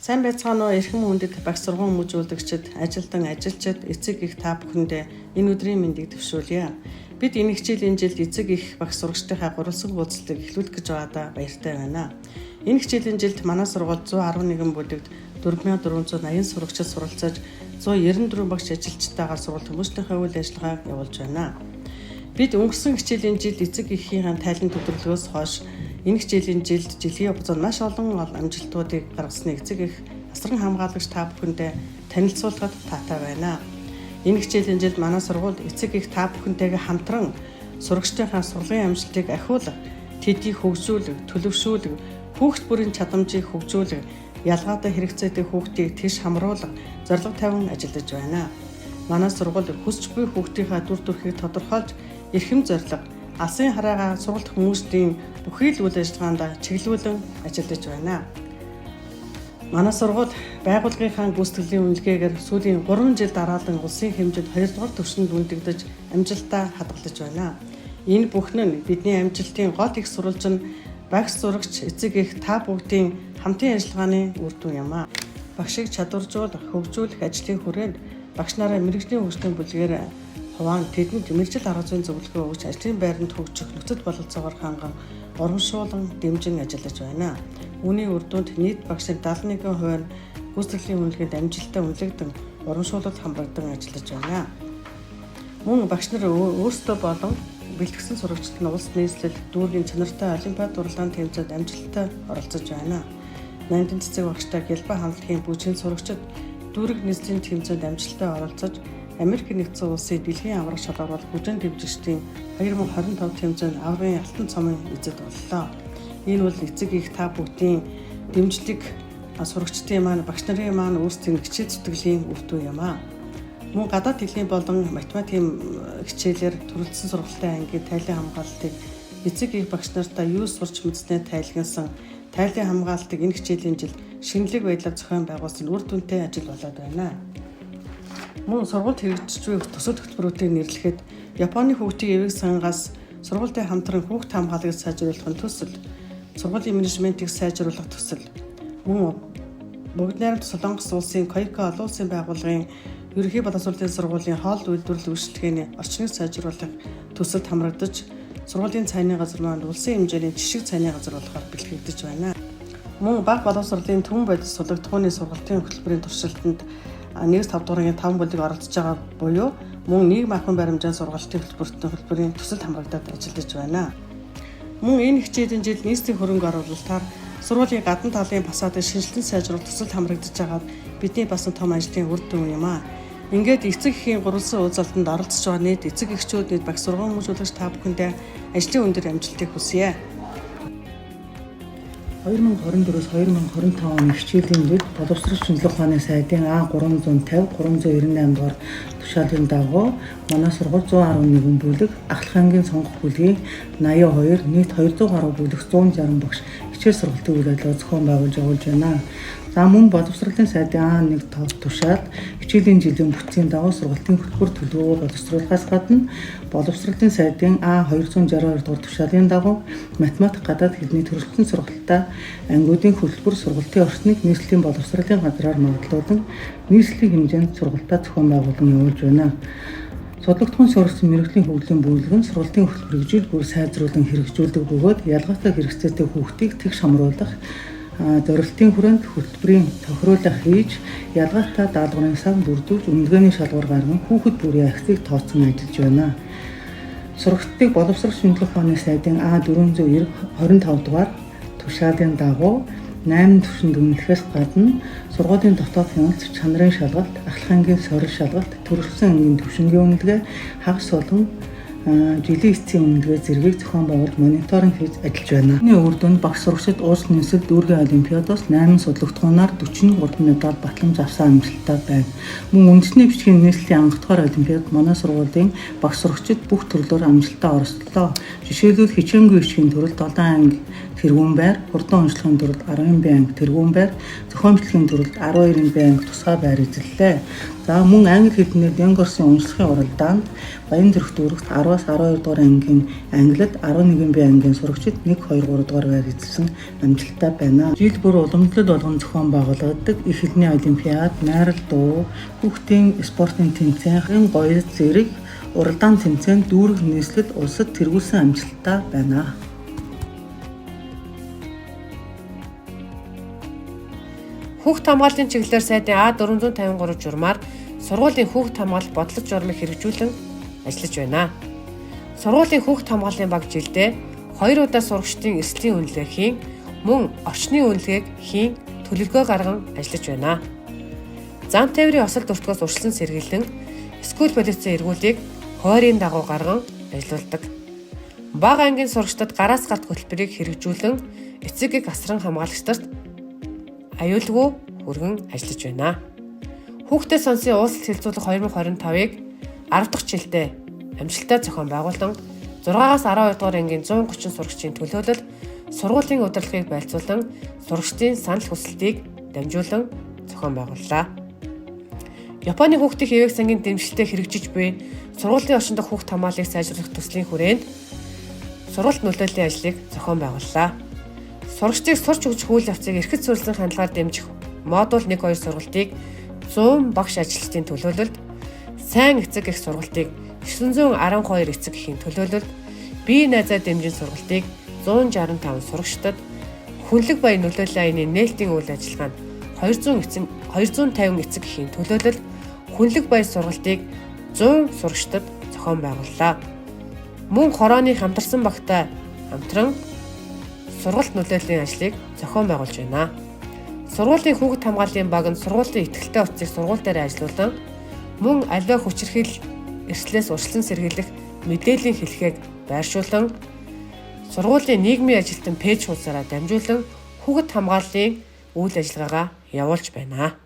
Сайн байцгаана уу эрхэм хүндэт багш сургууль хүмүүжүүлэгчид, ажилтан, ажилчид, эцэг их та бүхэндээ энэ өдрийн мэндийг төвшүүлье. Бид энэ хичээлийн жилд эцэг их багш сурагчдынхаа гурван уулзалтыг эхлүүлэх гэж байгаадаа баяртай байна. Энэ хичээлийн жилд манай сургууль 111 бүлэгт 4480 сурагчид суралцаж 194 багш ажилчтайгаар сургууль хүмүүстийнхээ үйл ажиллагааг явуулж байна. Бид өнгөрсөн хичээлийн жилд эцэг эхийн тайлан төдөрлөгөөс хойш энэ хичээлийн жилд жилийн хугацаанд маш олон амжилтуудыг гаргасан эцэг их асран хамгаалагч та бүхэндээ танилцуулахад таатай байна. Энэ хичээлийн жилд манай сургууль эцэг их та бүхэнтэйгээ хамтран сурагчдынхаа сургуулийн амжилтыг ахиулах, тэдийг хөгжүүлэх, төлөвшүүлэх, хүүхд бүрийн чадамжийг хөгжүүлэх, ялгаатай хэрэгцээтэй хүүхдийг тэгш хамруулах, зорилго тавин ажиллаж байна. Манай сургууль хүсч буй хүүхдийнхаа дүр төрхийг тодорхойлж, эрхэм зорилго, алсын хараагаа сургалт хүмүүсийн бүхий л үйл ажиллагаанд чиглүүлэн ажиллаж байна. Манай сургууль байгууллагынхаа гүйцэтгэлийн үнэлгээгээр сүүлийн 3 жил дараалан улсын хэмжээнд 2 дугаар түвшинд үлдэгдэж амжилтаа хадгалж байна. Энэ бүхэн нь бидний амжилтын гол их сурвалж нь багш сурагч эцэг их та бүгдийн хамтын ажиллагааны үр дүн юм а. Багшийг чадваржуулах, хөгжүүлэх ажлын хүрээнд багш нараа мэргэжлийн хөгжлийн бүлгээр хуваан тэдэнд мэргэжил арга зүйн зөвлөгөө өгч ажлын байранд хөгжих нөхцөл бололцоогоор ханган урамшуулан дэмжин ажиллаж байна. Үүний үр дүнд нийт багшийн 71% нь гүйцэтгэлийн үнэлгээнд амжилттай үнэлэгдэн урамшуулалт хамрагдан ажиллаж байна. Мөн багш нар өөрсдөө болон бэлтгэсэн сурагчид нь улс нийслэл дүүргийн чанартай олимпиад дурлалын тэмцээнд амжилттай оролцож байна. Нандин цэцэг багштай Гэлбаа хамтлагийн бүжгийн сурагчид дүүрэг нийслэлийн тэмцээнд амжилттай оролцож Америк нэгдсэн улсын дэлхийн аврах шалгаруулах бүжгийн дэвжигчдийн 2025 тэмцээнд аврагын алтан цомын эзэд боллоо. Энэ бол эцэг их та бүгдийн дэмжлэг сурагчдын маань багш нарын маань өөрсдийн хичээл зүтгэлийн үр дүн юм а. Мөн гадаад хэлний болон математикийн хичээлээр төрөлцсөн сургалтын ангийн тайлан хамгаалтыг эцэг их багш нартаа юу сурч мэдснээ тайлгансан тайлан хамгаалтыг энэ хичээлийн жилд шинэлэг байдлаар зохион байгуулсан үр дүнтэй ажил болоод байна. Мөн сургуульд хэрэгжиж буй төсөл хөтөлбөрүүдийг нэрлэхэд Японы хүүхдийн эвэг сангаас сургуулийн хамтран хүүхд хамгаалагыг сайжруулах төсөл, сургуулийн менежментийг сайжруулах төсөл, мөн Бүгд найрамд Солонгос улсын Койко олон улсын байгууллагын ерөнхий боловсролын сургуулийн хоол үйлдвэрлэл үйлчилгээний орчныг сайжруулах төсөлд хамрагдаж, сургуулийн цайны газар маань улсын хэмжээний жишг цайны газар болохоор бэлтгэгдэж байна. Мөн бага боловсролын түн бодис сулагдахууны сургалтын хөтөлбөрийн туршилтанд 1-5 дугаарын 5 бүлэг оролцож байгаа буюу мөн нийгэм ахуйн баримжаан сургалтын хөтөлбөрийн төсөлд хамрагдаад ажиллаж байна. Мөн энэ хичээлийн жил нийслэлийн хөрөнгө оруулалтаар сургуулийн гадна талын фасадыг шинжилэн сайжруулах төсөлд хамрагдаж байгаа бидний бас том ажлын үр дүн юм а. Ингээд эцэг эхийн гурван уулзалтанд оролцож байгаа нийт эцэг эхчүүд нийт багш сургууль хүмүүжүүлэгч та бүхэндээ ажлын өндөр амжилтыг хүсье. 2024-с 2025 оны хичээлийн жилд боловсрол шинжилгээ ухааны сайдын А350-398 дугаар тушаалын дагуу манай сургууль 111 бүлэг, ахлах ангийн сонгох бүлгийн 82, нийт 200 гаруй бүлэг 160 багш хичээл сургалтын үйл ажиллагаа зохион байгуулж явуулж байна. За мөн боловсролын сайдын А1 тушаалд хичээлийн жилийн бүтцийн дагуу сургалтын хөтөлбөр төлөвөө боловсруулахаас гадна боловсролын сайдын А262 дугаар тушаалын дагуу математик гадаад хэлний төрөлхтөн сургалтаа ангиудын хөтөлбөр сургалтын орчныг нийслэлийн боловсролын газраар магадлуулан нийслэлийн хэмжээнд сургалтаа зохион байгуулан явуулж байна. Судлагдсан сургалтын мэргэжлийн хөгжлийн бүлэг нь сургалтын хөтөлбөрийг жил бүр сайжруулан хэрэгжүүлдэг бөгөөд ялгаатай хэрэгцээтэй хүүхдийг тэгш хамруулах зорилтын хүрээнд хөтөлбөрийн тохируулах хийж ялгаатай даалгаврын сан бүрдүүлж үнэлгээний шалгуур гарган хүүхэд бүрийн ахлыг тооцсон ажиллаж байна. Сурагчдыг боловсрол шинжилгээ ухааны сайдын А425 дугаар тушаалын дагуу 8 түвшинд үнэлэхээс гадна сургуулийн дотоод хяналт чанарын шалгалт, ахлах ангийн сорил шалгалт, төрөлхтсөн ангийн түвшингийн үнэлгээ, хагас болон жилийн эцсийн үнэлгээ зэргийг зохион байгуулж мониторинг хийж ажиллаж байна. Энэ үр дүнд багш сурагчид улс нийслэл дүүргийн олимпиадаас 8 судлагдхуунаар 43 медаль батламж авсан амжилттай байна. Мөн үндэсний бичгийн нийслэлийн анхдугаар олимпиад манай сургуулийн багш сурагчид бүх төрлөөр амжилттай оролцлоо. Жишээлбэл хичээнгүй бичгийн төрөлд 7 анги тэргүүн байр, хурдан онцлогийн төрөлд 10 байнг тэргүүн байр, зохион бичлэгийн төрөлд 12 байнг тусгай байр эзэллээ. За мөн англи хэлнээр Янгорсын уншлагын уралдаанд Баянзүрх дүүрэгт 10-аас 12 дугаар ангийн англид 11 бие ангийн сурагчид 1, 2, 3 дугаар байр эзэлсэн амжилттай байна. Жил бүр уламжлал болгон зохион байгуулагддаг их хэлний олимпиад, найрал дуу, хүүхдийн спортын тэмцээн, гоёл зэрэг уралдаан тэмцээн дүүрэг нийслэлд улсад тэргүүлсэн амжилттай байна. Хүүхд хамгааллын чиглэлээр сайдын А453 журмаар сургуулийн хүүхд хамгаалалт бодлого журмыг хэрэгжүүлэн ажиллаж байна. Сургуулийн хүүхд хамгааллын баг жилдээ 2 удаа сурагчдын эрсдлийн үнэлгээ хийн, мөн орчны үнэлгээг хийн төлөвлөгөө гарган ажиллаж байна. Зам тээврийн осол дүртгөөс урьдчилан сэргийлэн скул полицийн эргүүлийг хойрын дагуу гарган ажиллаулдаг. Бага ангийн сурагчдад гараас гарт хөтөлбөрийг хэрэгжүүлэн эцэг эх асран хамгаалагчдад аюулгүй хүргэн ажиллаж байна. Хүүхдэд сонсын уулзалт хэлцүүлэг 2025-ыг 10 дахь жилдээ амжилттай зохион байгуулан 6-аас 12 дугаар ангийн 130 сурагчийн төлөөлөл сургуулийн удирдлагыг байлцуулан сурагчдын санал хүсэлтийг дамжуулан зохион байгууллаа. Японы хүүхдийн хэвээх сангийн дэмжлэлтэй хэрэгжиж буй сургуулийн орчин дахь хүүхд хамгааллыг сайжруулах төслийн хүрээнд сургалт нөлөөллийн ажлыг зохион байгууллаа. Сурагчдыг сурч өгч үйл явцыг эрхэт суурилсан хандлагаар дэмжих модуль 1-2 сургалтыг 100 багш ажилчдын төлөөлөлд, сайн эцэг эх сургалтыг 912 эцэг эхийн төлөөлөлд, бие найзаа дэмжин сургалтыг 165 сурагчдад, хүнлэг баяр нөлөөллийн аяны нээлтийн үйл ажиллагаанд 250 эцэг эхийн төлөөлөлд, хүнлэг баяр сургалтыг 100 сурагчдад зохион байгууллаа. Мөн хорооны хамтарсан багтай хамтран сургалт нөлөөллийн ажлыг зохион байгуулж байна. Сургуулийн хүүхд хамгааллын баг нь сургуулийн итгэлтэй утсыг сургууль дээр ажилуулан мөн аливаа хүчирхийлэл эрслээс урьдчилан сэргийлэх мэдээллийн хэлхээг байршуулан сургуулийн нийгмийн ажилтан пэйж хуудасаараа дамжуулан хүүхд хамгааллын үйл ажиллагаагаа явуулж байна.